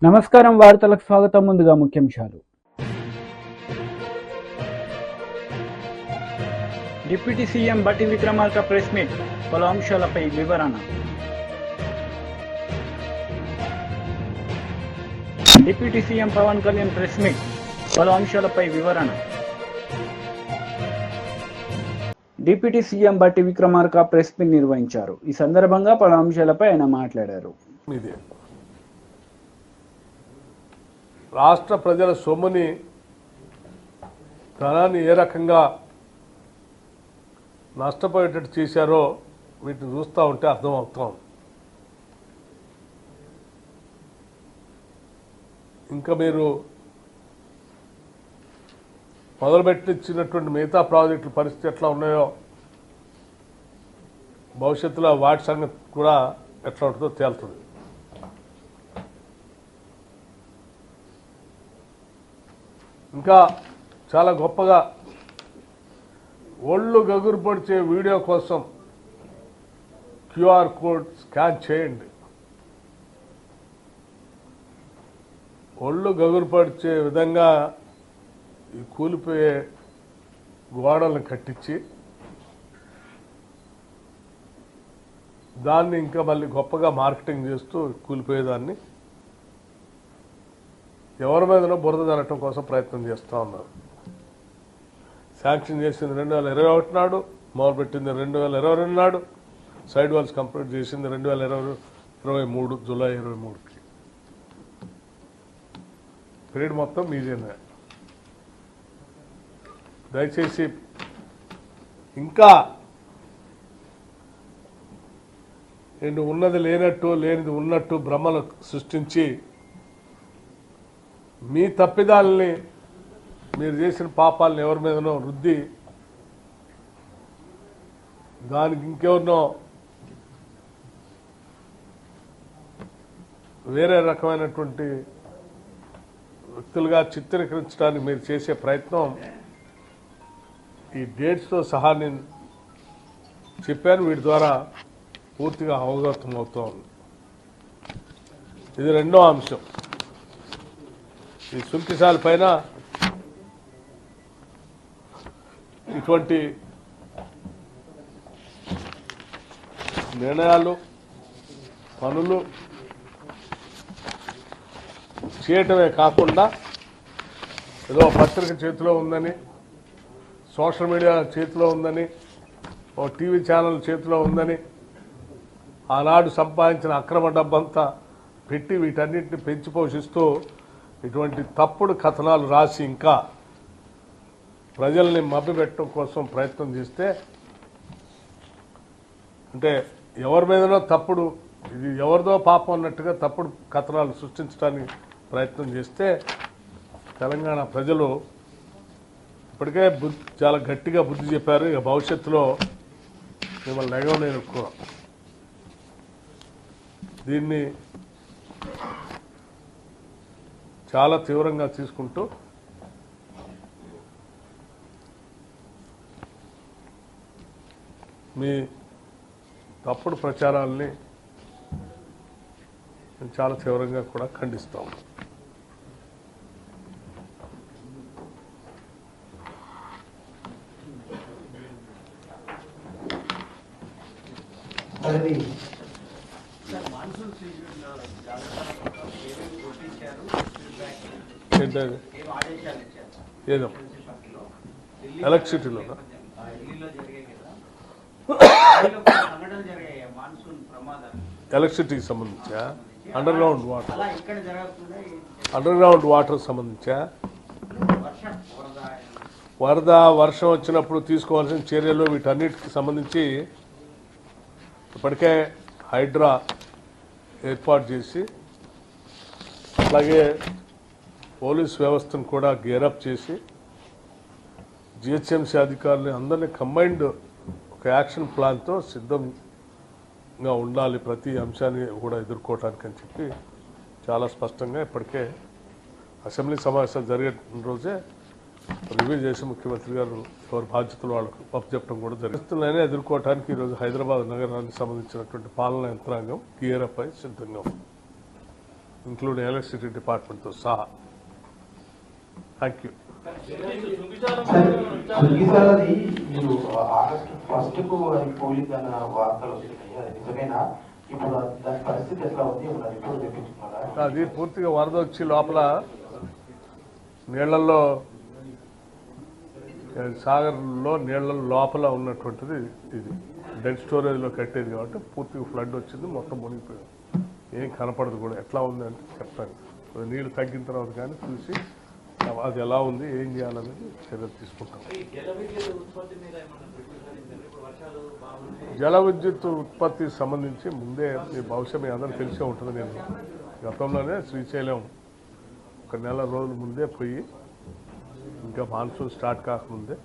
నమస్కారం వార్తలకు స్వాగతం. ముందుగా ముఖ్యాంశాలు. డిప్యూటీ సీఎం బట్టి విక్రమార్క ప్రెస్ మీట్, పలు అంశాలపై వివరణ. Deputy CM Pawan Kalyan press meet, పలు అంశాలపై వివరణ. డిప్యూటీ సీఎం బట్టి విక్రమార్క ప్రెస్ మీట్ నిర్వహించారు. ఈ సందర్భంగా పలు అంశాలపై ఆయన మాట్లాడారు. రాష్ట్ర ప్రజల సొమ్ముని, ధనాన్ని ఏ రకంగా నష్టపోయేటట్టు చేశారో వీటిని చూస్తూ ఉంటే అర్థమవుతాం. ఇంకా మీరు మొదలుపెట్టించినటువంటి మిగతా ప్రాజెక్టుల పరిస్థితి ఎట్లా ఉన్నాయో, భవిష్యత్తులో వాటి సంగతి కూడా ఎట్లా ఉంటుందో తేలుతుంది. ఇంకా చాలా గొప్పగా ఒళ్ళు గగురు పొడిచే వీడియో కోసం క్యూఆర్ కోడ్ స్కాన్ చేయండి. ఒళ్ళు గగురు పొడిచే విధంగా ఈ కూలిపోయే గోడలను కట్టించి దాన్ని ఇంకా మళ్ళీ గొప్పగా మార్కెటింగ్ చేస్తూ కూలిపోయేదాన్ని ఎవరి మీదనో బురద జరగటం కోసం ప్రయత్నం చేస్తూ ఉన్నారు. శాంక్షన్ చేసింది 2021 నాడు, మొదలుపెట్టింది 2022 నాడు, సైడ్ వాల్స్ కంప్లీట్ చేసింది 2023 జూలై 23కి. పీరియడ్ మొత్తం మీదేనే. దయచేసి ఇంకా నేను ఉన్నది లేనట్టు, లేనిది ఉన్నట్టు భ్రమలు సృష్టించి మీ తప్పిదాలని, మీరు చేసిన పాపాలను ఎవరి మీదనో రుద్ది దానికి ఇంకెవరినో వేరే రకమైనటువంటి వ్యక్తులుగా చిత్రీకరించడానికి మీరు చేసే ప్రయత్నం ఈ డేట్స్తో సహా నేను చెప్పాను. వీటి ద్వారా పూర్తిగా అవగతం అవుతూ ఉంది. ఇది రెండో అంశం. ఈ సుంకిశాల పైన ఇటువంటి నిర్ణయాలు, పనులు చేయటమే కాకుండా ఏదో పత్రిక చేతిలో ఉందని, సోషల్ మీడియా చేతిలో ఉందని, ఓ టీవీ ఛానల్ చేతిలో ఉందని ఆనాడు సంపాదించిన అక్రమ డబ్బంతా పెట్టి వీటన్నిటిని పెంచి పోషిస్తూ ఇటువంటి తప్పుడు కథనాలు రాసి ఇంకా ప్రజల్ని మభ్యపెట్టడం కోసం ప్రయత్నం చేస్తే, అంటే ఎవరి మీదనో తప్పుడు, ఇది ఎవరిదో పాపం అన్నట్టుగా తప్పుడు కథనాలు సృష్టించడానికి ప్రయత్నం చేస్తే తెలంగాణ ప్రజలు ఇప్పటికే చాలా గట్టిగా బుద్ధి చెప్పారు. ఇక భవిష్యత్తులో మిమ్మల్ని ఎగవలేను ఎక్కువ. దీన్ని చాలా తీవ్రంగా తీసుకుంటూ మీ తప్పుడు ప్రచారాలని చాలా తీవ్రంగా కూడా ఖండిస్తాం. ఏదో ఎలక్ట్రిసిటీలో ఎలక్ట్రిసిటీకి సంబంధించా, అండర్ గ్రౌండ్ వాటర్ సంబంధించా, వరద వర్షం వచ్చినప్పుడు తీసుకోవాల్సిన చర్యలు వీటన్నిటికి సంబంధించి ఇప్పటికే హైడ్రా ఏర్పాటు చేసి, అలాగే పోలీస్ వ్యవస్థను కూడా గేరప్ చేసి, జిహెచ్ఎంసీ అధికారులు అందరినీ కంబైన్డ్ ఒక యాక్షన్ ప్లాన్తో సిద్ధంగా ఉండాలి ప్రతి అంశాన్ని కూడా ఎదుర్కోవటానికి అని చెప్పి చాలా స్పష్టంగా ఇప్పటికే అసెంబ్లీ సమావేశాలు జరిగిన రోజే రివ్యూ చేసి ముఖ్యమంత్రి గారు ఎవరి బాధ్యతలు వాళ్ళకు అప్పచెప్పడం కూడా జరిగిస్తున్నాయని ఎదుర్కోవడానికి ఈరోజు హైదరాబాద్ నగరానికి సంబంధించినటువంటి పాలనా యంత్రాంగం గేరప్ అయి సిద్ధంగా ఉంది. ఇంక్లూడింగ్ ఎలక్ట్రిసిటీ డిపార్ట్మెంట్తో సహా. Thank you. సుగ్గిసాలది మీరు ఆగస్టు 1కు అది పోలిందన్న వార్తలు వస్తున్నాయి, అది నిజమేనా? ఇప్పుడు దాని పరిస్థితి ఎట్లా ఉంది? ఇప్పుడు రిపోర్ట్ తెప్పించుకున్నారా? అది పూర్తిగా వరద వచ్చి లోపల నీళ్లలో సాగర్లో నీళ్ల లోపల ఉన్నటువంటిది ఇది డెడ్ స్టోరేజ్లో కట్టేది కాబట్టి పూర్తిగా ఫ్లడ్ వచ్చింది, మొత్తం మునిగిపోయింది. ఏం కనపడదు కూడా. ఎట్లా ఉంది అంటే చెప్తాను, నీళ్ళు తగ్గిన తర్వాత కానీ చూసి అది ఎలా ఉంది, ఏం చేయాలనేది చర్యలు తీసుకుంటాం. జల విద్యుత్ ఉత్పత్తికి సంబంధించి ముందే మీ బహుశా మీ అందరూ తెలిసే ఉంటుంది. నేను గతంలోనే శ్రీశైలం ఒక నెల రోజుల ముందే పోయి, ఇంకా మాన్సూన్ స్టార్ట్ కాకముందే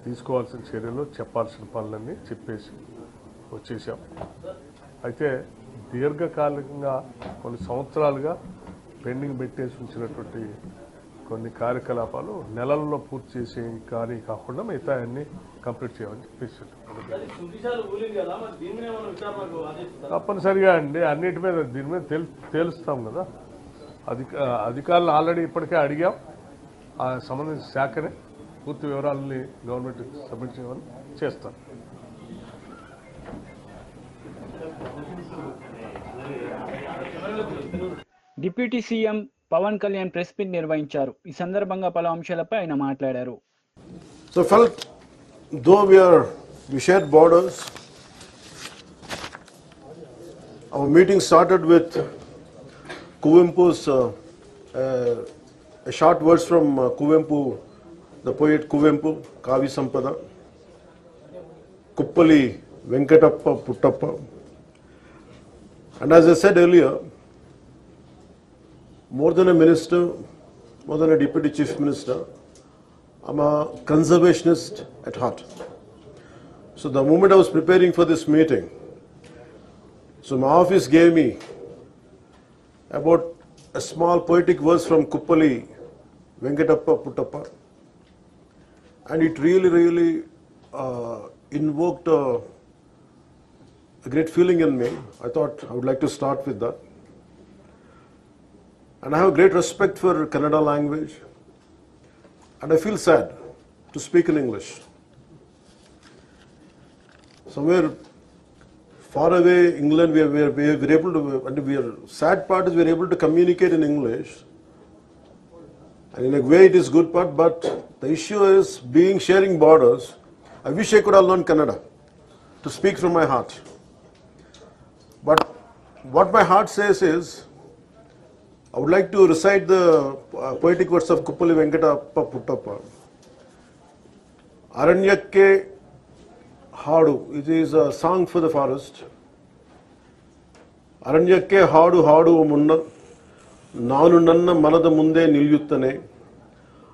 తీసుకోవాల్సిన చర్యలు, చెప్పాల్సిన పనులన్నీ చెప్పేసి వచ్చేసాం. అయితే దీర్ఘకాలికంగా కొన్ని సంవత్సరాలుగా పెండింగ్ పెట్టేసి ఉంచినటువంటి కొన్ని కార్యకలాపాలు నెలల్లో పూర్తి చేసే కానీ కాకుండా మిగతా అన్ని కంప్లీట్ చేయాలని చెప్పేసి తప్పనిసరిగా అండి. అన్నిటి మీద దీని మీద తేలుస్తాం కదా. అధికారులు ఆల్రెడీ ఇప్పటికే అడిగాం. ఆ సంబంధించిన శాఖనే పూర్తి వివరాలని గవర్నమెంట్ సబ్మిట్ చేయమని చేస్తాం. Deputy CM Pawan Kalyan press meet నిర్వహించారు. ఈ సందర్భంగా పలు అంశాలపై ఆయన మాట్లాడారు. So felt though we shared borders, our meeting started with Kuvempu's a short words from Kuvempu, the poet Kuvempu, Kavi Sampada, Kuppali Venkatappa Puttappa. And as I said earlier, more than a minister, more than a deputy chief minister, I'm a conservationist at heart. So the moment I was preparing for this meeting, so my office gave me about a small poetic verse from Kuppali Venkatappa Puttappa, and it really invoked a great feeling in me. I thought I would like to start with that. And I have great respect for Kannada language, and I feel sad to speak in English. Somewhere far away, England, we are able to, and sad part is we are able to communicate in English. And in a way it is good part, but the issue is sharing borders. I wish I could have learned Kannada to speak from my heart. But what my heart says is, I would like to recite the poetic words of Kuppali Venkatappa Puttappa. Aranyakke Hadu, it is a song for the forest. Aranyakke Hadu Hadu Munna, Nanu Nanna Manada Munde Nilyuttane,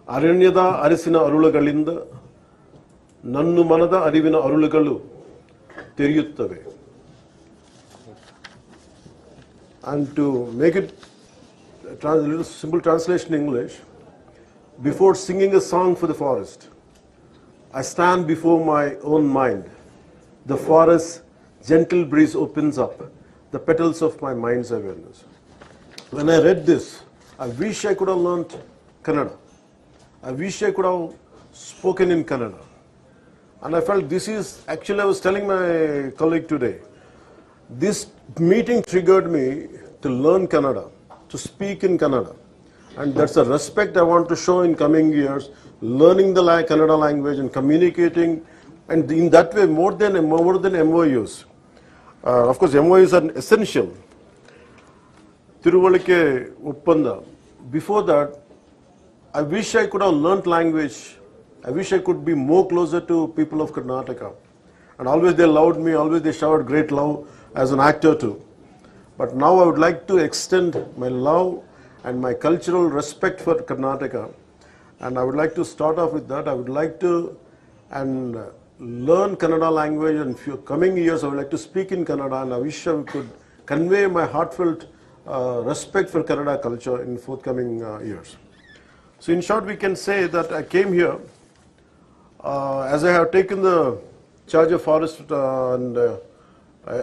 Aranyada Arisina Arulagalinda, Nannu Manada Arivina Arulagalu, Teriyuttave. And to make it a little simple translation in English, before singing a song for the forest, I stand before my own mind. The forest's gentle breeze opens up the petals of my mind's awareness. When I read this, I wish I could have learnt Kannada. I wish I could have spoken in Kannada. And I felt this is, actually I was telling my colleague today, this meeting triggered me to learn Kannada, to speak in Kannada. And that's a respect I want to show in coming years, learning the Kannada language and communicating, and in that way more than MOUs. Of course, MOUs are essential. Tiruvalike Uppanda. Before that, I wish I could have learnt language. I wish I could be more closer to people of Karnataka. And always they loved me, always they showered great love as an actor too. But now I would like to extend my love and my cultural respect for Karnataka. And I would like to start off with that. I would like to learn Kannada language, and few coming years I would like to speak in Kannada, and I wish I could convey my heartfelt respect for Kannada culture in forthcoming years. So in short, we can say that I came here as I have taken the charge of forest and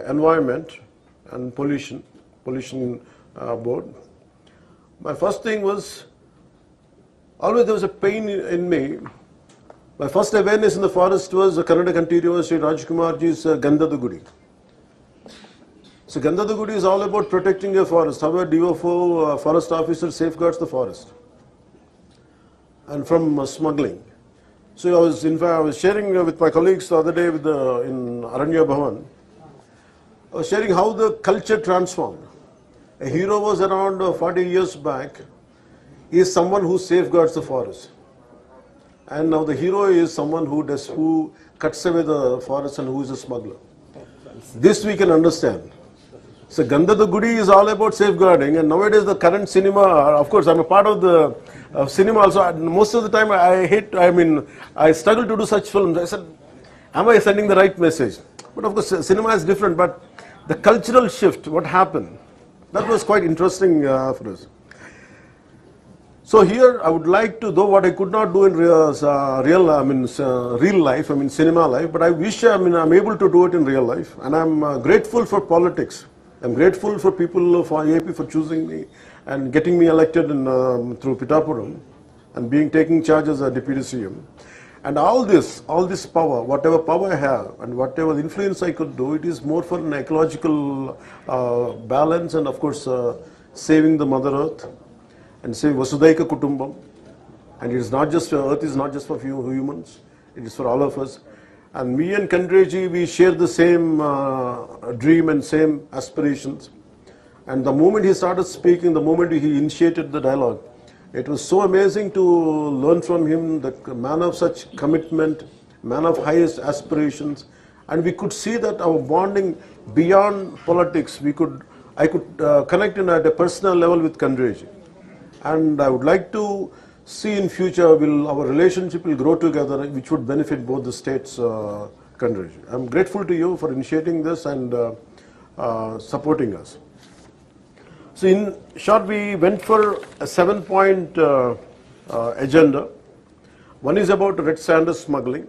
environment and pollution board. My first thing was, always there was a pain in me. My first awareness in the forest was Kannada Kantiru Sri Rajkumarji's Gandhada Gudi. So Gandhada Gudi is all about protecting a forest, how a DFO forest officer safeguards the forest and from smuggling. So I was sharing with my colleagues the other day in Aranya Bhavan. I was sharing how the culture transformed. A hero was around 40 years back. He is someone who safeguards the forest. And now the hero is someone who cuts away the forest and who is a smuggler. This we can understand. So Gandhada Gudi is all about safeguarding, and nowadays the current cinema, of course I'm a part of the cinema also, most of the time I struggle to do such films. I said, am I sending the right message? But of course cinema is different, but the cultural shift, what happened, that was quite interesting for us. So here I would like to, though what I could not do in real life, cinema life, but I wish I'm able to do it in real life, and I'm grateful for politics. I'm grateful for people of AP for choosing me and getting me elected through Pittapuram and taking charge as a deputy CM. And all this power, whatever power I have and whatever influence I could do, it is more for an ecological balance and of course saving the Mother Earth and saving Vasudaika Kutumbam. And it is not just, Earth is not just for few humans, it is for all of us. And me and Kandreji, we share the same dream and same aspirations. And the moment he started speaking, the moment he initiated the dialogue, it was so amazing to learn from him, the man of such commitment, man of highest aspirations. And we could see that our bonding beyond politics, I could connect at a personal level with Kandreji. And I would like to see in future our relationship will grow together, which would benefit both the states, Kandreji. I'm grateful to you for initiating this and supporting us. So in short, we went for a 7-point agenda. One is about red sanders smuggling.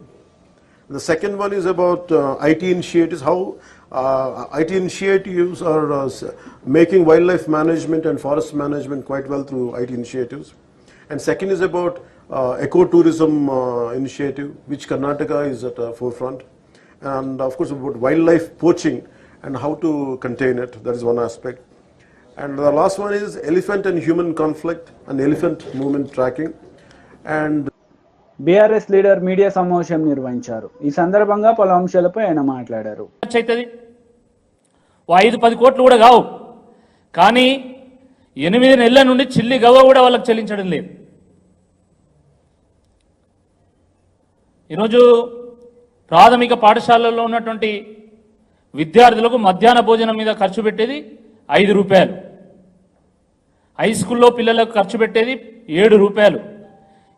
The second one is about IT initiatives, how IT initiatives are making wildlife management and forest management quite well through IT initiatives. And second is about ecotourism initiative, which Karnataka is at the forefront. And of course about wildlife poaching and how to contain it, that is one aspect. And the last one is elephant and human conflict and elephant movement tracking. And BRS leader media సమావేశం నిర్వహించారు. ఈ సందర్భంగా పలు అంశాలపై ఆయన మాట్లాడారు. 5-10 కోట్లు కూడా కావు, కానీ 8 నెలల నుండి చిల్లి గవ్వ కూడా వాళ్ళకి చెల్లించడం లేదు. ఈరోజు ప్రాథమిక పాఠశాలల్లో ఉన్నటువంటి విద్యార్థులకు మధ్యాహ్న భోజనం మీద ఖర్చు పెట్టేది 5 రూపాయలు, హై స్కూల్లో పిల్లలకు ఖర్చు పెట్టేది 7 రూపాయలు.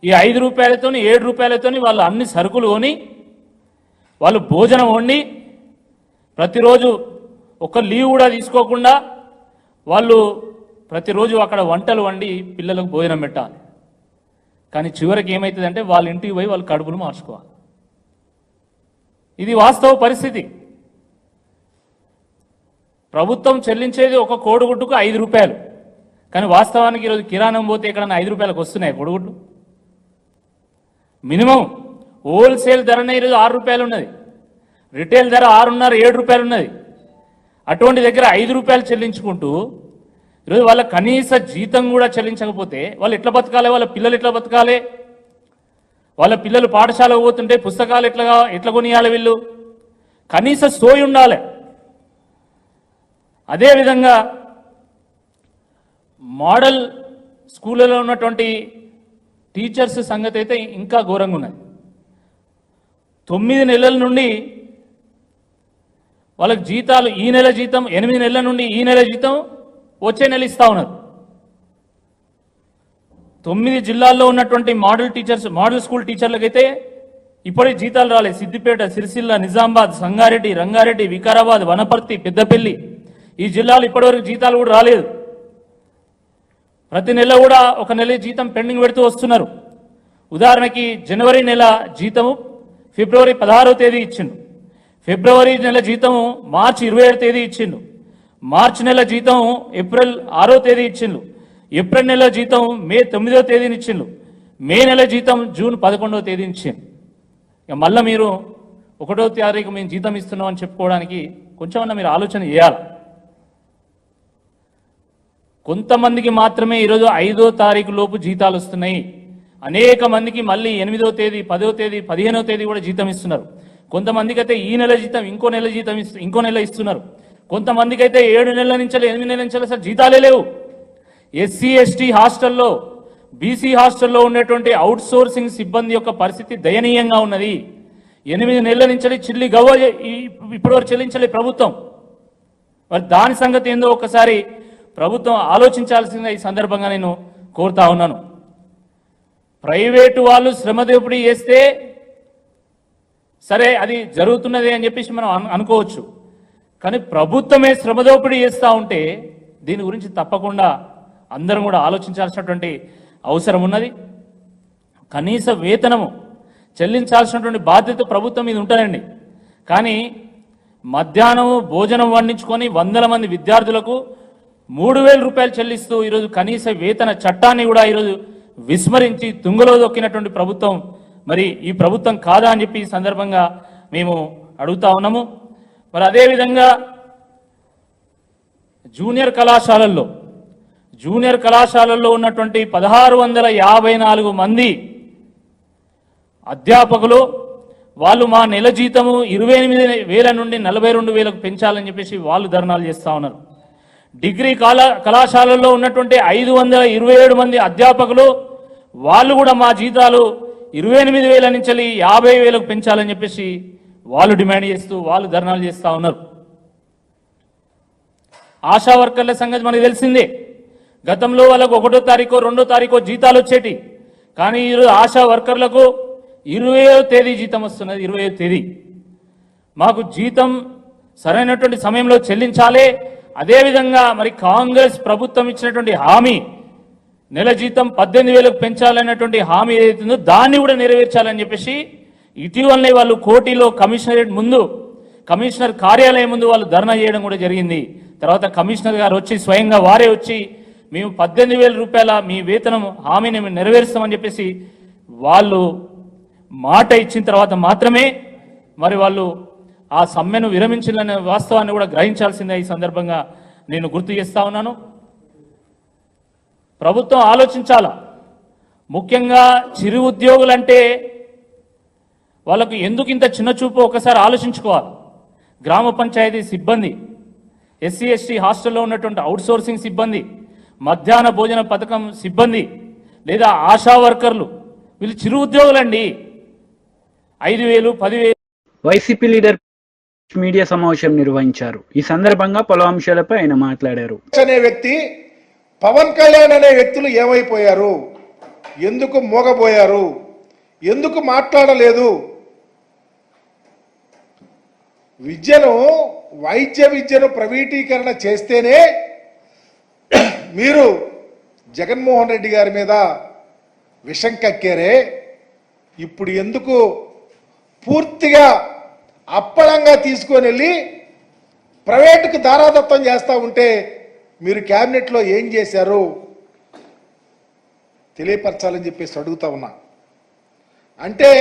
ఈ 5 రూపాయలతోని 7 రూపాయలతోని వాళ్ళు అన్ని సరుకులు కొని వాళ్ళు భోజనం వండి ప్రతిరోజు ఒక లీవ్ కూడా తీసుకోకుండా వాళ్ళు ప్రతిరోజు అక్కడ వంటలు వండి పిల్లలకు భోజనం పెట్టాలి. కానీ చివరికి ఏమవుతుందంటే వాళ్ళ ఇంటికి పోయి వాళ్ళు కడుపులు మార్చుకోవాలి. ఇది వాస్తవ పరిస్థితి. ప్రభుత్వం చెల్లించేది ఒక కోడిగుడ్డుకు 5 రూపాయలు, కానీ వాస్తవానికి ఈరోజు కిరాణం పోతే ఎక్కడన్నా 5 రూపాయలకు వస్తున్నాయి కోడిగుడ్లు. మినిమం హోల్సేల్ ధరనే ఈరోజు 6 రూపాయలు ఉన్నది, రిటైల్ ధర 6.5-7 రూపాయలు ఉన్నది. అటువంటి దగ్గర 5 రూపాయలు చెల్లించుకుంటూ ఈరోజు వాళ్ళ కనీస జీతం కూడా చెల్లించకపోతే వాళ్ళు ఎట్లా బతకాలి? వాళ్ళ పిల్లలు ఎట్లా బతకాలి? వాళ్ళ పిల్లలు పాఠశాలకు పోతుంటే పుస్తకాలు ఎట్లా కొనియాలి? వీళ్ళు కనీస సోయి ఉండాలి. అదేవిధంగా మోడల్ స్కూళ్ళలో ఉన్నటువంటి టీచర్స్ సంగతి అయితే ఇంకా ఘోరంగా ఉన్నది. 9 నెలల నుండి వాళ్ళకి జీతాలు, ఈ నెల జీతం 8 నెలల నుండి ఈ నెల జీతం వచ్చే నెల ఇస్తా ఉన్నారు. 9 జిల్లాల్లో ఉన్నటువంటి మోడల్ స్కూల్ టీచర్లకైతే ఇప్పటికీ జీతాలు రాలేదు. సిద్దిపేట, సిరిసిల్ల, నిజామాబాద్, సంగారెడ్డి, రంగారెడ్డి, వికారాబాద్, వనపర్తి, పెద్దపల్లి ఈ జిల్లాలు ఇప్పటివరకు జీతాలు కూడా రాలేదు. ప్రతి నెల కూడా ఒక నెల జీతం పెండింగ్ పెడుతూ వస్తున్నారు. ఉదాహరణకి జనవరి నెల జీతము ఫిబ్రవరి 16వ తేదీ ఇచ్చిండు, ఫిబ్రవరి నెల జీతము మార్చి 27వ తేదీ ఇచ్చిండు, మార్చి నెల జీతం ఏప్రిల్ 6వ తేదీ ఇచ్చిండ్రు, ఏప్రిల్ నెల జీతం మే 9వ తేదీని ఇచ్చిండ్రు, మే నెల జీతం జూన్ 11వ తేదీని ఇచ్చిండ్రు. ఇక మళ్ళీ మీరు 1వ తారీఖు మేము జీతం ఇస్తున్నాం అని చెప్పుకోవడానికి కొంచెమన్నా మీరు ఆలోచన చేయాలి. కొంతమందికి మాత్రమే ఈరోజు 5వ తారీఖు లోపు జీతాలు వస్తున్నాయి. అనేక మందికి మళ్ళీ 8వ తేదీ, 10వ తేదీ, 15వ తేదీ కూడా జీతం ఇస్తున్నారు. కొంతమందికి అయితే ఈ నెల జీతం ఇంకో నెల ఇస్తున్నారు. కొంతమందికి అయితే 7 నెలల నుంచి 8 నెలల నుంచి అసలు జీతాలే లేవు. ఎస్సీ ఎస్టీ హాస్టల్లో, బీసీ హాస్టల్లో ఉన్నటువంటి అవుట్ సోర్సింగ్ సిబ్బంది యొక్క పరిస్థితి దయనీయంగా ఉన్నది. 8 నెలల నుంచి చిల్లి గవ్వ ఇప్పటివరకు చెల్లించలే ప్రభుత్వం. మరి దాని సంగతి ఏందో ఒకసారి ప్రభుత్వం ఆలోచించాల్సిందే ఈ సందర్భంగా నేను కోరుతా ఉన్నాను. ప్రైవేటు వాళ్ళు శ్రమ దోపిడీ చేస్తే సరే అది జరుగుతున్నది అని చెప్పేసి మనం అనుకోవచ్చు. కానీ ప్రభుత్వమే శ్రమ దోపిడీ చేస్తూ ఉంటే దీని గురించి తప్పకుండా అందరం కూడా ఆలోచించాల్సినటువంటి అవసరం ఉన్నది. కనీస వేతనము చెల్లించాల్సినటువంటి బాధ్యత ప్రభుత్వం మీద ఉంటుందండి. కానీ మధ్యాహ్నం భోజనం వండించుకొని 100 మంది విద్యార్థులకు 3,000 రూపాయలు చెల్లిస్తూ ఈరోజు కనీస వేతన చట్టాన్ని కూడా ఈరోజు విస్మరించి తుంగలో దొక్కినటువంటి ప్రభుత్వం మరి ఈ ప్రభుత్వం కాదా అని చెప్పి ఈ సందర్భంగా మేము అడుగుతా ఉన్నాము. మరి అదేవిధంగా జూనియర్ కళాశాలల్లో ఉన్నటువంటి 1654 మంది అధ్యాపకులు వాళ్ళు మా నెల జీతము 28,000 నుండి 42,000కు పెంచాలని చెప్పేసి వాళ్ళు ధర్నాలు చేస్తూ ఉన్నారు. డిగ్రీ కళాశాలల్లో ఉన్నటువంటి 527 మంది అధ్యాపకులు వాళ్ళు కూడా మా జీతాలు 28,000 నుంచి 50,000కు పెంచాలని చెప్పేసి వాళ్ళు డిమాండ్ చేస్తూ వాళ్ళు ధర్నాలు చేస్తూ ఉన్నారు. ఆశా వర్కర్ల సంగతి మనకు తెలిసిందే. గతంలో వాళ్ళకు 1వ తారీఖు 2వ తారీఖు జీతాలు వచ్చేటి. కానీ ఈరోజు ఆశా వర్కర్లకు 20వ తేదీ జీతం వస్తున్నది. 20వ తేదీ మాకు జీతం సరైనటువంటి సమయంలో చెల్లించాలి. అదేవిధంగా మరి కాంగ్రెస్ ప్రభుత్వం ఇచ్చినటువంటి హామీ నెల జీతం 18,000కు పెంచాలనేటువంటి హామీ ఏదైతుందో దాన్ని కూడా నెరవేర్చాలని చెప్పేసి ఇటీవలనే వాళ్ళు కోటిలో కమిషనర్ కార్యాలయం ముందు వాళ్ళు ధర్నా చేయడం కూడా జరిగింది. తర్వాత కమిషనర్ గారు వచ్చి స్వయంగా వారే వచ్చి మేము 18,000 రూపాయల మీ వేతనం హామీని మేము నెరవేరుస్తామని చెప్పేసి వాళ్ళు మాట ఇచ్చిన తర్వాత మాత్రమే మరి వాళ్ళు ఆ సమ్మెను విరమించాలనే వాస్తవాన్ని కూడా గ్రహించాల్సిందే ఈ సందర్భంగా నేను గుర్తు చేస్తా ఉన్నాను. ప్రభుత్వం ఆలోచించాల. ముఖ్యంగా చిరు ఉద్యోగులంటే వాళ్ళకు ఎందుకు ఇంత చిన్న చూపు ఒకసారి ఆలోచించుకోవాలి. గ్రామ పంచాయతీ సిబ్బంది, ఎస్సీ ఎస్టీ హాస్టల్లో ఉన్నటువంటి అవుట్ సోర్సింగ్ సిబ్బంది, మధ్యాహ్న భోజన పథకం సిబ్బంది లేదా ఆశా వర్కర్లు వీళ్ళు చిరు ఉద్యోగులండి. 5,000, 10,000. వైసీపీ లీడర్ మీడియా సమావేశం నిర్వహించారు. ఈ సందర్భంగా పలు అంశాలపై ఆయన మాట్లాడారు. అనే వ్యక్తి, పవన్ కళ్యాణ్ అనే వ్యక్తులు ఏమైపోయారు, ఎందుకు మోగబోయారు, ఎందుకు మాట్లాడలేదు? వైద్య విద్యను ప్రైవేటీకరణ చేస్తేనే మీరు జగన్మోహన్ రెడ్డి గారి మీద విషం కక్కారే, ఇప్పుడు ఎందుకు పూర్తిగా అప్పళంగా తీసుకొని వెళ్ళి ప్రైవేటుకు దారాదత్తం చేస్తూ ఉంటే మీరు క్యాబినెట్లో ఏం చేశారు తెలియపరచాలని చెప్పేసి అడుగుతా ఉన్నా. అంటే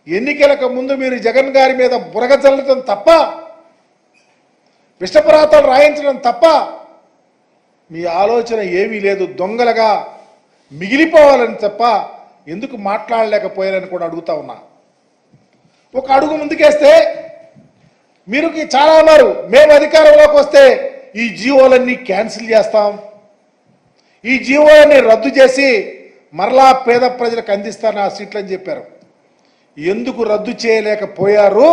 ఎన్నికలకు ముందు మీరు జగన్ గారి మీద బురగ చల్లటం తప్ప, విషపరాతాలు రాయించడం తప్ప మీ ఆలోచన ఏమీ లేదు. దొంగలుగా మిగిలిపోవాలని తప్ప ఎందుకు మాట్లాడలేకపోయారని కూడా అడుగుతా ఉన్నా. ఒక అడుగు ముందుకేస్తే మీరు చాలా అన్నారు, మేము అధికారంలోకి వస్తే ఈ జీవోలన్నీ క్యాన్సిల్ చేస్తాం, ఈ జీవోలన్నీ రద్దు చేసి మరలా పేద ప్రజలకు అందిస్తాను ఆ సీట్లని చెప్పారు. ఎందుకు రద్దు చేయలేకపోయారు?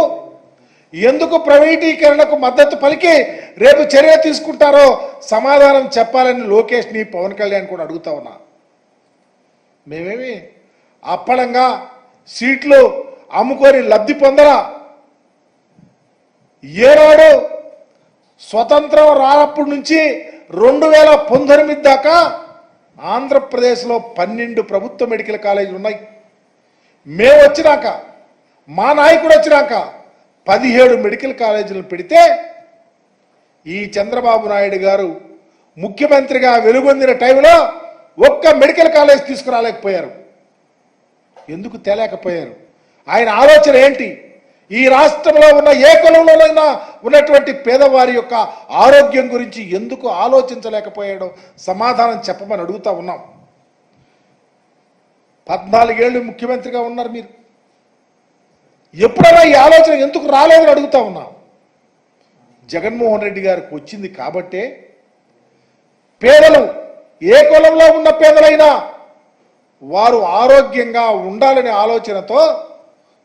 ఎందుకు ప్రైవేటీకరణకు మద్దతు పలికి రేపు చర్య తీసుకుంటారో సమాధానం చెప్పాలని లోకేష్ని, పవన్ కళ్యాణ్ కూడా అడుగుతా ఉన్నా. మేమేమి అప్పడంగా సీట్లు అమ్ముకొని లబ్ధి పొందరా? ఏనాడు స్వతంత్రం రానప్పటి నుంచి 2019 దాకా ఆంధ్రప్రదేశ్లో 12 ప్రభుత్వ మెడికల్ కాలేజీలు ఉన్నాయి. మేము వచ్చినాక, మా నాయకుడు వచ్చినాక 17 మెడికల్ కాలేజీలు పెడితే ఈ చంద్రబాబు నాయుడు గారు ముఖ్యమంత్రిగా వెలుగొందిన టైంలో ఒక్క మెడికల్ కాలేజ్ తీసుకురాలేకపోయారు. ఎందుకు తేలేకపోయారు? ఆయన ఆలోచన ఏంటి? ఈ రాష్ట్రంలో ఉన్న ఏ కులంలోనైనా ఉన్నటువంటి పేదవారి యొక్క ఆరోగ్యం గురించి ఎందుకు ఆలోచించలేకపోయాడో సమాధానం చెప్పమని అడుగుతా ఉన్నాం. 14 ఏళ్ళు ముఖ్యమంత్రిగా ఉన్నారు మీరు. ఎప్పుడైనా ఈ ఆలోచన ఎందుకు రాలేదని అడుగుతా ఉన్నాం. జగన్మోహన్ రెడ్డి గారికి వచ్చింది కాబట్టే పేదలు, ఏ కులంలో ఉన్న పేదలైనా వారు ఆరోగ్యంగా ఉండాలనే ఆలోచనతో,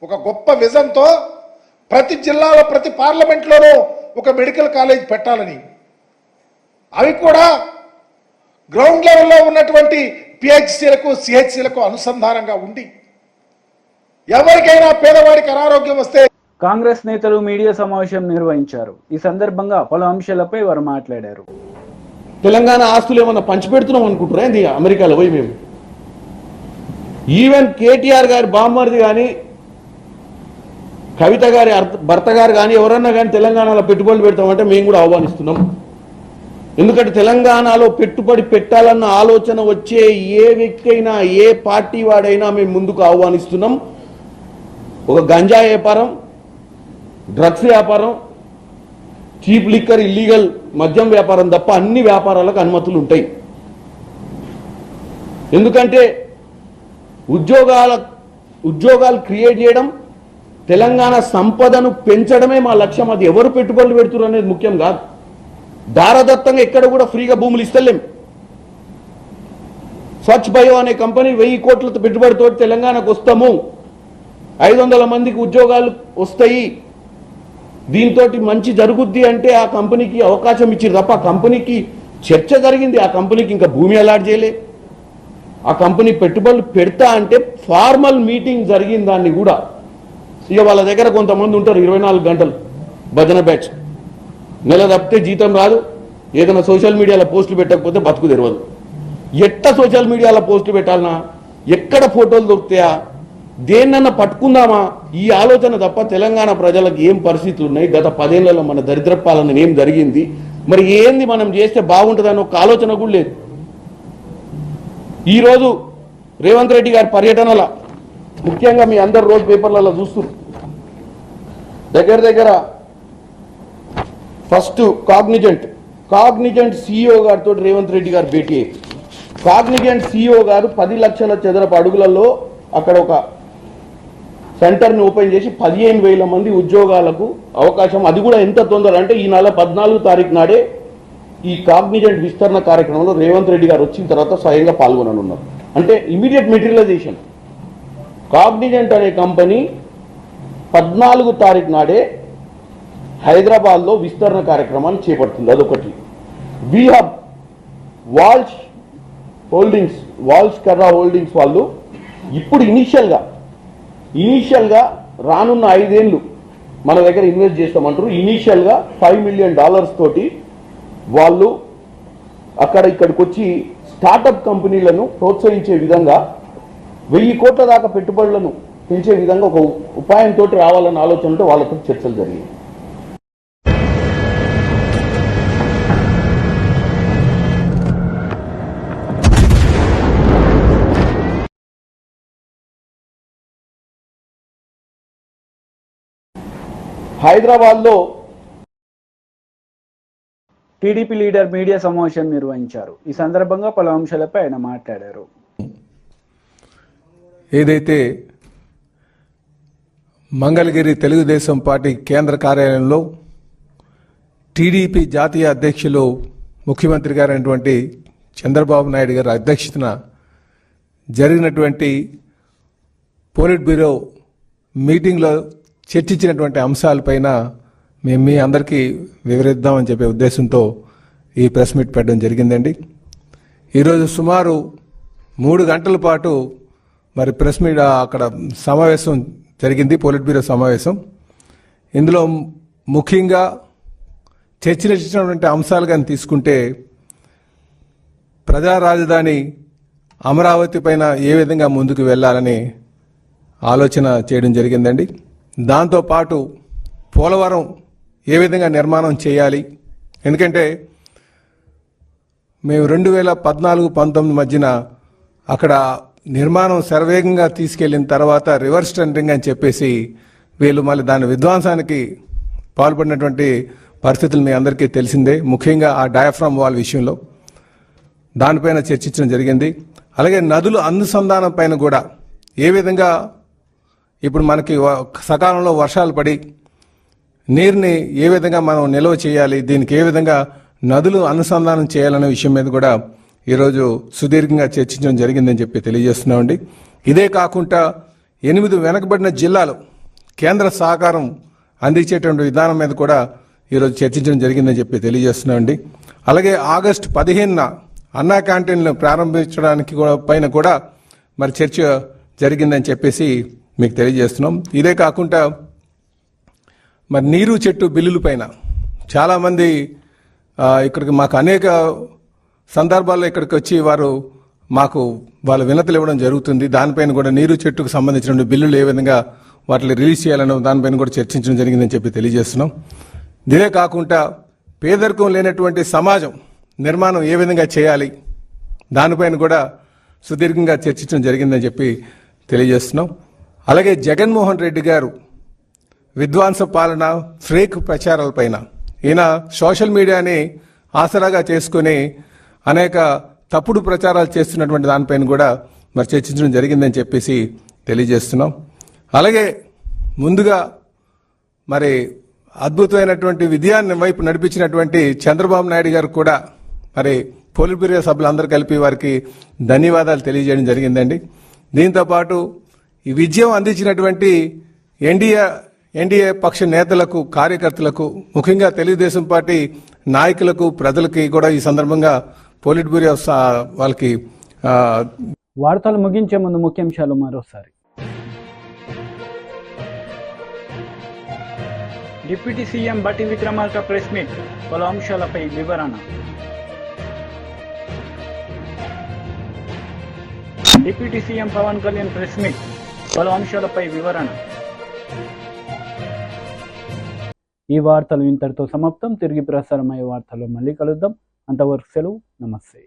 ఒక గొప్ప విజన్తో ప్రతి జిల్లాలో, ప్రతి పార్లమెంట్లోనూ ఒక మెడికల్ కాలేజ్ పెట్టాలని, అవి కూడా గ్రౌండ్ లెవెల్లో ఉన్నటువంటి పిహెచ్సిలకు, సిహెచ్సిలకు అనుసంధానంగా ఉండి ఎవరికైనా పేదవాడికి అనారోగ్యం వస్తే. కాంగ్రెస్ నేతలు మీడియా సమావేశం నిర్వహించారు. ఈ సందర్భంగా పలు అంశాలపై వారు మాట్లాడారు. తెలంగాణ ఆస్తులు ఏమన్నా పంచిపెడుతున్నాం అనుకుంటారా ఏంది అమెరికాలో పోయి మేము? ఈవెన్ కేటీఆర్ గారి బామ్మర్ది కానీ, కవిత గారి భర్త గారు కానీ ఎవరన్నా కానీ తెలంగాణలో పెట్టుబడులు పెడతామంటే మేము కూడా ఆహ్వానిస్తున్నాం. ఎందుకంటే తెలంగాణలో పెట్టుబడి పెట్టాలన్న ఆలోచన వచ్చే ఏ వ్యక్తి అయినా, ఏ పార్టీ వాడైనా మేము ముందుకు ఆహ్వానిస్తున్నాం. ఒక గంజా వ్యాపారం, డ్రగ్స్ వ్యాపారం, చీప్ లిక్కర్, ఇల్లీగల్ మద్యం వ్యాపారం తప్ప అన్ని వ్యాపారాలకు అనుమతులు ఉంటాయి. ఎందుకంటే ఉద్యోగాలు క్రియేట్ చేయడం, తెలంగాణ సంపదను పెంచడమే మా లక్ష్యం. అది ఎవరు పెట్టుబడులు పెడుతున్నారు అనేది ముఖ్యం కాదు. దారదత్తంగా ఎక్కడ కూడా ఫ్రీగా భూములు ఇస్తలేం. స్వచ్ఛ బయో అనే కంపెనీ 1000 కోట్లతో పెట్టుబడితో తెలంగాణకు వస్తాము, 500 మందికి ఉద్యోగాలు వస్తాయి, దీంతో మంచి జరుగుద్ది అంటే ఆ కంపెనీకి అవకాశం ఇచ్చారు తప్ప ఆ కంపెనీకి చర్చ జరిగింది. ఆ కంపెనీకి ఇంకా భూమి అలాట్ చేయలే. ఆ కంపెనీ పెట్టుబడులు పెడతా అంటే ఫార్మల్ మీటింగ్ జరిగిన దాన్ని కూడా ఇక వాళ్ళ దగ్గర కొంతమంది ఉంటారు 24 గంటలు భజన బ్యాచ్, నెల తప్పితే జీతం రాదు, ఏదైనా సోషల్ మీడియాలో పోస్టులు పెట్టకపోతే బతుకు తెరవదు. ఎట్లా సోషల్ మీడియాలో పోస్టులు పెట్టాలన్నా, ఎక్కడ ఫోటోలు దొరుకుతాయా, దేన్నన్నా పట్టుకుందామా, ఈ ఆలోచన తప్ప తెలంగాణ ప్రజలకు ఏం పరిస్థితులు ఉన్నాయి, గత 10 ఏళ్లలో మన దరిద్ర పాలన ఏం జరిగింది, మరి ఏంది మనం చేస్తే బాగుంటుందని ఒక ఆలోచన కూడా లేదు. ఈరోజు రేవంత్ రెడ్డి గారి పర్యటనల ముఖ్యంగా మీ అందరు రోజు పేపర్లలో చూస్తున్నారు. దగ్గర ఫస్ట్ కాగ్నిజెంట్ సిఇఓ గారితో రేవంత్ రెడ్డి గారు భేటీ అయ్యి, కాగ్నిజెంట్ సిఇఓ గారు 10 లక్షల చదరపు అడుగులలో అక్కడ ఒక సెంటర్ని ఓపెన్ చేసి 15,000 మంది ఉద్యోగాలకు అవకాశం, అది కూడా ఎంత తొందర అంటే ఈ నెల 14వ తారీఖు నాడే ఈ కాగ్నిజెంట్ విస్తరణ కార్యక్రమంలో రేవంత్ రెడ్డి గారు వచ్చిన తర్వాత స్వయంగా పాల్గొననున్నారు. అంటే ఇమీడియట్ మెటీరియలైజేషన్. కాగ్నిజెంట్ అనే కంపెనీ 14వ తారీఖు నాడే హైదరాబాద్లో విస్తరణ కార్యక్రమాన్ని చేపడుతుంది. అదొకటి. వీహబ్ వాల్స్ కర్రా హోల్డింగ్స్ వాళ్ళు ఇప్పుడు ఇనీషియల్గా రానున్న 5 ఏళ్ళు మన దగ్గర ఇన్వెస్ట్ చేస్తామంటారు. ఇనీషియల్గా $5 మిలియన్ తోటి వాళ్ళు ఇక్కడికి వచ్చి స్టార్టప్ కంపెనీలను ప్రోత్సహించే విధంగా 1000 కోట్ల దాకా పెట్టుబడులను పెంచే విధంగా ఒక ఉపాయంతో రావాలన్న ఆలోచనతో వాళ్ళతో చర్చలు జరిగాయి. హైదరాబాద్లో టీడీపీ లీడర్ మీడియా సమావేశం నిర్వహించారు. ఈ సందర్భంగా పలు అంశాలపై ఆయన మాట్లాడారు. ఏదైతే మంగళగిరి తెలుగుదేశం పార్టీ కేంద్ర కార్యాలయంలో టీడీపీ జాతీయ అధ్యక్షులు ముఖ్యమంత్రి గారైనటువంటి చంద్రబాబు నాయుడు గారి అధ్యక్షతన జరిగినటువంటి పోలిట్ బ్యూరో మీటింగ్లో చర్చించినటువంటి అంశాలపైన మేము మీ అందరికీ వివరిద్దామని చెప్పే ఉద్దేశంతో ఈ ప్రెస్ మీట్ పెట్టడం జరిగిందండి. ఈరోజు సుమారు 3 గంటల పాటు మరి ప్రెస్ మీట్ అక్కడ సమావేశం జరిగింది, పోలిట్ బ్యూరో సమావేశం. ఇందులో ముఖ్యంగా చర్చించినటువంటి అంశాలు కానీ తీసుకుంటే ప్రజా రాజధాని అమరావతి పైన ఏ విధంగా ముందుకు వెళ్ళాలని ఆలోచన చేయడం జరిగిందండి. దాంతోపాటు పోలవరం ఏ విధంగా నిర్మాణం చేయాలి, ఎందుకంటే మేము 2014-19 మధ్యన అక్కడ నిర్మాణం శరవేగంగా తీసుకెళ్లిన తర్వాత రివర్స్ టెండరింగ్ అని చెప్పేసి వీళ్ళు మళ్ళీ దాని విధ్వంసానికి పాల్పడినటువంటి పరిస్థితులు మీ అందరికీ తెలిసిందే. ముఖ్యంగా ఆ డయాఫ్రామ్ వాల్ విషయంలో దానిపైన చర్చించడం జరిగింది. అలాగే నదుల అనుసంధానం పైన కూడా ఏ విధంగా ఇప్పుడు మనకి సకాలంలో వర్షాలు పడి నీరుని ఏ విధంగా మనం నిల్వ చేయాలి, దీనికి ఏ విధంగా నదులు అనుసంధానం చేయాలనే విషయం మీద కూడా ఈరోజు సుదీర్ఘంగా చర్చించడం జరిగిందని చెప్పి తెలియజేస్తున్నామండి. ఇదే కాకుండా 8 వెనకబడిన జిల్లాలు కేంద్ర సహకారం అందించేటువంటి విధానం మీద కూడా ఈరోజు చర్చించడం జరిగిందని చెప్పి తెలియజేస్తున్నామండి. అలాగే ఆగస్టు 15న అన్నా క్యాంటీన్లు ప్రారంభించడానికి పైన కూడా మరి చర్చ జరిగిందని చెప్పేసి మీకు తెలియజేస్తున్నాం. ఇదే కాకుండా మరి నీరు చెట్టు బిల్లుల పైన చాలామంది ఇక్కడికి మాకు అనేక సందర్భాల్లో ఇక్కడికి వచ్చి వారు మాకు వాళ్ళ వినతులు ఇవ్వడం జరుగుతుంది. దానిపైన కూడా నీరు చెట్టుకు సంబంధించిన బిల్లులు ఏ విధంగా వాటిని రిలీజ్ చేయాలనో దానిపైన కూడా చర్చించడం జరిగిందని చెప్పి తెలియజేస్తున్నాం. ఇదే కాకుండా పేదరికం లేనటువంటి సమాజం నిర్మాణం ఏ విధంగా చేయాలి దానిపైన కూడా సుదీర్ఘంగా చర్చించడం జరిగిందని చెప్పి తెలియజేస్తున్నాం. అలాగే జగన్మోహన్ రెడ్డి గారు విధ్వంస పాలన, ఫేక్ ప్రచారాలపైన ఈయన సోషల్ మీడియాని ఆసరాగా చేసుకుని అనేక తప్పుడు ప్రచారాలు చేస్తున్నటువంటి దానిపైన కూడా మరి చర్చించడం జరిగిందని చెప్పేసి తెలియజేస్తున్నాం. అలాగే ముందుగా మరి అద్భుతమైనటువంటి విజయాన్ని వైపు నడిపించినటువంటి చంద్రబాబు నాయుడు గారు కూడా మరి పోలిట్ బ్యూరో సభ్యులందరూ కలిపి వారికి ధన్యవాదాలు తెలియజేయడం జరిగిందండి. దీంతోపాటు ఈ విజయం అందించినటువంటి ఎన్డీఏ పక్ష నేతలకు, కార్యకర్తలకు, ముఖ్యంగా తెలుగుదేశం పార్టీ నాయకులకు, ప్రజలకి కూడా ఈ సందర్భంగా పోలిట్ బ్యూరో వాళ్ళకి వార్తలు ముగించే ముందు ముఖ్యాంశాలు మరోసారి. డిప్యూటీ సీఎం బట్టి విక్రమార్క ప్రెస్ మీట్, పలు అంశాలపై వివరణ. Deputy CM Pawan Kalyan press meet, పలు అంశాలపై వివరణ. ఈ వార్తలు ఇంతటితో సమాప్తం. తిరిగి ప్రసారమయ్యే వార్తల్లో మళ్ళీ కలుద్దాం. అంతవరకు సెలవు. నమస్తే.